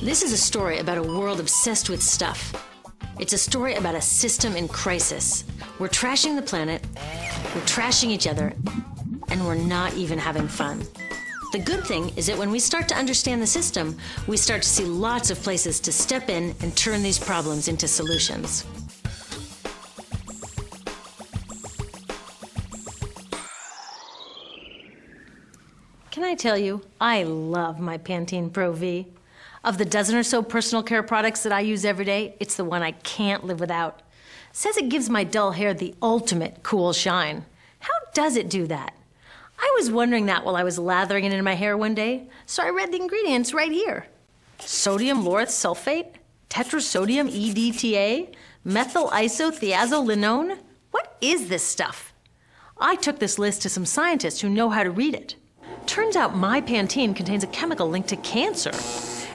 This is a story about a world obsessed with stuff. It's a story about a system in crisis. We're trashing the planet, we're trashing each other, and we're not even having fun. The good thing is that when we start to understand the system, we start to see lots of places to step in and turn these problems into solutions. Can I tell you, I love my Pantene Pro V. Of the dozen or so personal care products that I use every day, it's the one I can't live without. Says it gives my dull hair the ultimate cool shine. How does it do that? I was wondering that while I was lathering it in my hair one day, so I read the ingredients right here. Sodium lauryl sulfate, tetrasodium EDTA, methyl isothiazolinone. What is this stuff? I took this list to some scientists who know how to read it. Turns out my Pantene contains a chemical linked to cancer.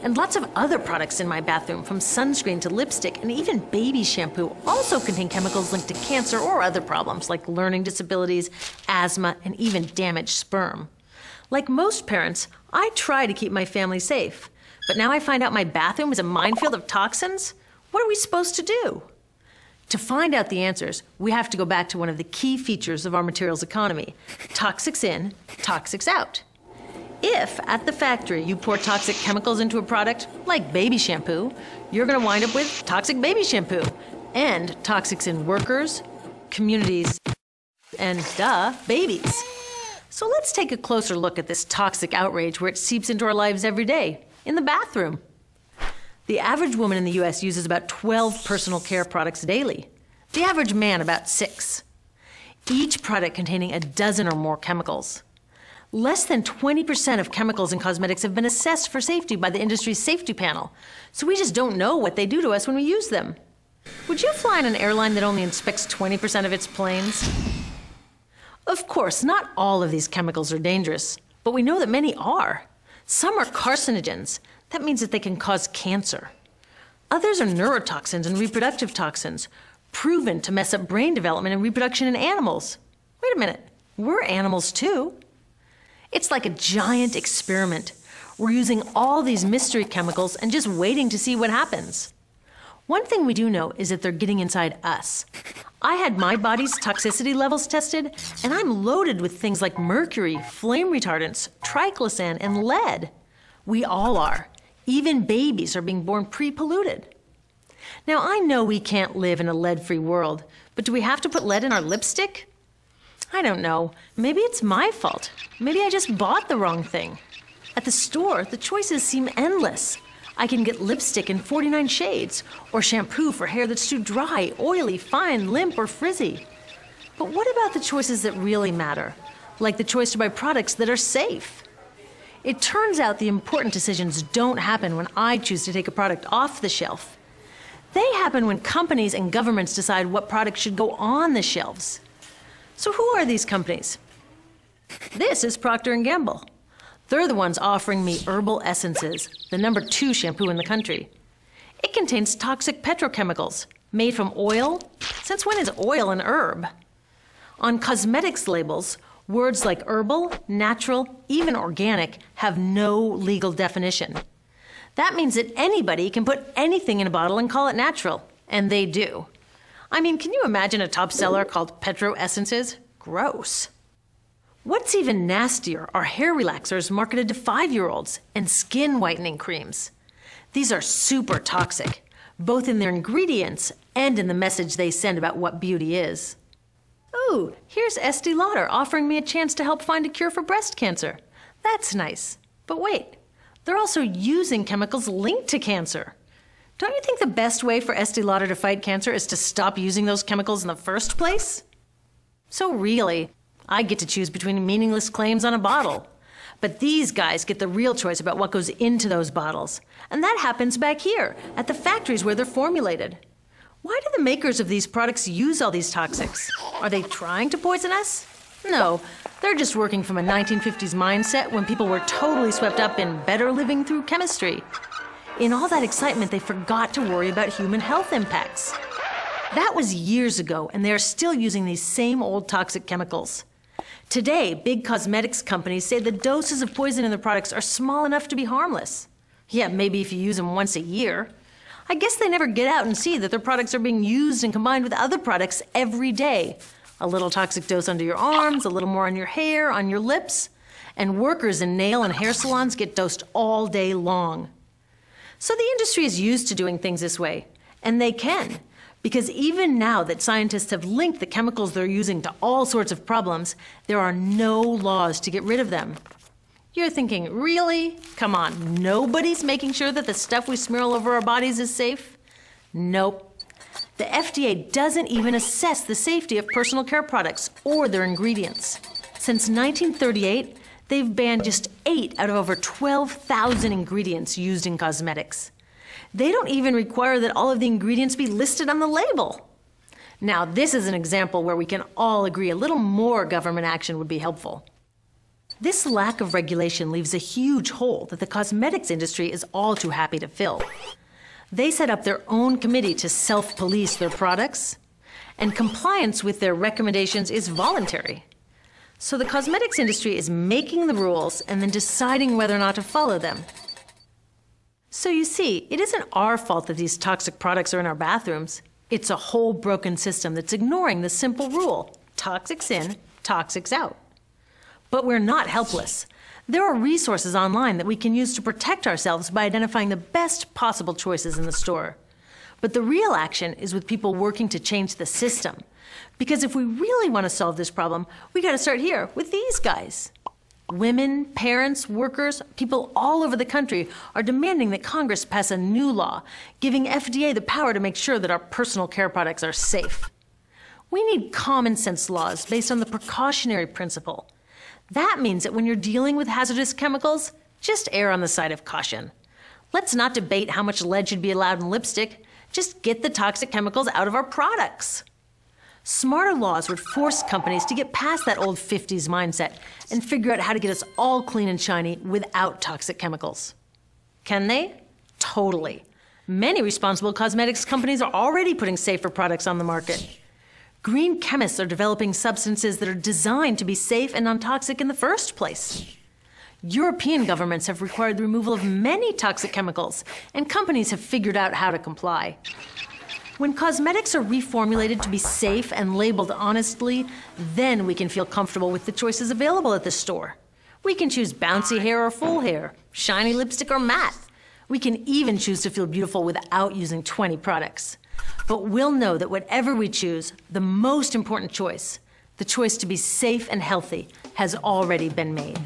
And lots of other products in my bathroom, from sunscreen to lipstick and even baby shampoo, also contain chemicals linked to cancer or other problems like learning disabilities, asthma, and even damaged sperm. Like most parents, I try to keep my family safe. But now I find out my bathroom is a minefield of toxins? What are we supposed to do? To find out the answers, we have to go back to one of the key features of our materials economy: toxics in, toxics out. If, at the factory, you pour toxic chemicals into a product, like baby shampoo, you're going to wind up with toxic baby shampoo, and toxics in workers, communities, and, babies. So let's take a closer look at this toxic outrage where it seeps into our lives every day, in the bathroom. The average woman in the U.S. uses about 12 personal care products daily. The average man about 6. Each product containing a dozen or more chemicals. Less than 20% of chemicals in cosmetics have been assessed for safety by the industry's safety panel, so we just don't know what they do to us when we use them. Would you fly on an airline that only inspects 20% of its planes? Of course, not all of these chemicals are dangerous, but we know that many are. Some are carcinogens. That means that they can cause cancer. Others are neurotoxins and reproductive toxins, proven to mess up brain development and reproduction in animals. Wait a minute, we're animals too. It's like a giant experiment. We're using all these mystery chemicals and just waiting to see what happens. One thing we do know is that they're getting inside us. I had my body's toxicity levels tested, and I'm loaded with things like mercury, flame retardants, triclosan, and lead. We all are. Even babies are being born pre-polluted. Now, I know we can't live in a lead-free world, but do we have to put lead in our lipstick? I don't know. Maybe it's my fault. Maybe I just bought the wrong thing. At the store, the choices seem endless. I can get lipstick in 49 shades, or shampoo for hair that's too dry, oily, fine, limp, or frizzy. But what about the choices that really matter? Like the choice to buy products that are safe? It turns out the important decisions don't happen when I choose to take a product off the shelf. They happen when companies and governments decide what products should go on the shelves. So who are these companies? This is Procter & Gamble. They're the ones offering me Herbal Essences, the #2 shampoo in the country. It contains toxic petrochemicals made from oil. Since when is oil an herb? On cosmetics labels, words like herbal, natural, even organic have no legal definition. That means that anybody can put anything in a bottle and call it natural, and they do. I mean, can you imagine a top seller called Petro Essences? Gross. What's even nastier are hair relaxers marketed to 5-year-olds and skin whitening creams. These are super toxic, both in their ingredients and in the message they send about what beauty is. Ooh, here's Estee Lauder offering me a chance to help find a cure for breast cancer. That's nice. But wait, they're also using chemicals linked to cancer. Don't you think the best way for Estee Lauder to fight cancer is to stop using those chemicals in the first place? So really, I get to choose between meaningless claims on a bottle. But these guys get the real choice about what goes into those bottles. And that happens back here, at the factories where they're formulated. Why do the makers of these products use all these toxics? Are they trying to poison us? No, they're just working from a 1950s mindset when people were totally swept up in better living through chemistry. In all that excitement, they forgot to worry about human health impacts. That was years ago, and they are still using these same old toxic chemicals. Today, big cosmetics companies say the doses of poison in their products are small enough to be harmless. Yeah, maybe if you use them once a year. I guess they never get out and see that their products are being used and combined with other products every day. A little toxic dose under your arms, a little more on your hair, on your lips. And workers in nail and hair salons get dosed all day long. So the industry is used to doing things this way, and they can, because even now that scientists have linked the chemicals they're using to all sorts of problems, there are no laws to get rid of them. You're thinking, really? Come on, nobody's making sure that the stuff we smear all over our bodies is safe? Nope. The FDA doesn't even assess the safety of personal care products or their ingredients. Since 1938, they've banned just 8 out of over 12,000 ingredients used in cosmetics. They don't even require that all of the ingredients be listed on the label. Now, this is an example where we can all agree a little more government action would be helpful. This lack of regulation leaves a huge hole that the cosmetics industry is all too happy to fill. They set up their own committee to self-police their products, and compliance with their recommendations is voluntary. So the cosmetics industry is making the rules and then deciding whether or not to follow them. So you see, it isn't our fault that these toxic products are in our bathrooms. It's a whole broken system that's ignoring the simple rule: toxics in, toxics out. But we're not helpless. There are resources online that we can use to protect ourselves by identifying the best possible choices in the store. But the real action is with people working to change the system. Because if we really want to solve this problem, we got to start here with these guys. Women, parents, workers, people all over the country are demanding that Congress pass a new law, giving FDA the power to make sure that our personal care products are safe. We need common sense laws based on the precautionary principle. That means that when you're dealing with hazardous chemicals, just err on the side of caution. Let's not debate how much lead should be allowed in lipstick. Just get the toxic chemicals out of our products. Smarter laws would force companies to get past that old 50s mindset and figure out how to get us all clean and shiny without toxic chemicals. Can they? Totally. Many responsible cosmetics companies are already putting safer products on the market. Green chemists are developing substances that are designed to be safe and non-toxic in the first place. European governments have required the removal of many toxic chemicals, and companies have figured out how to comply. When cosmetics are reformulated to be safe and labeled honestly, then we can feel comfortable with the choices available at the store. We can choose bouncy hair or full hair, shiny lipstick or matte. We can even choose to feel beautiful without using 20 products. But we'll know that whatever we choose, the most important choice, the choice to be safe and healthy, has already been made.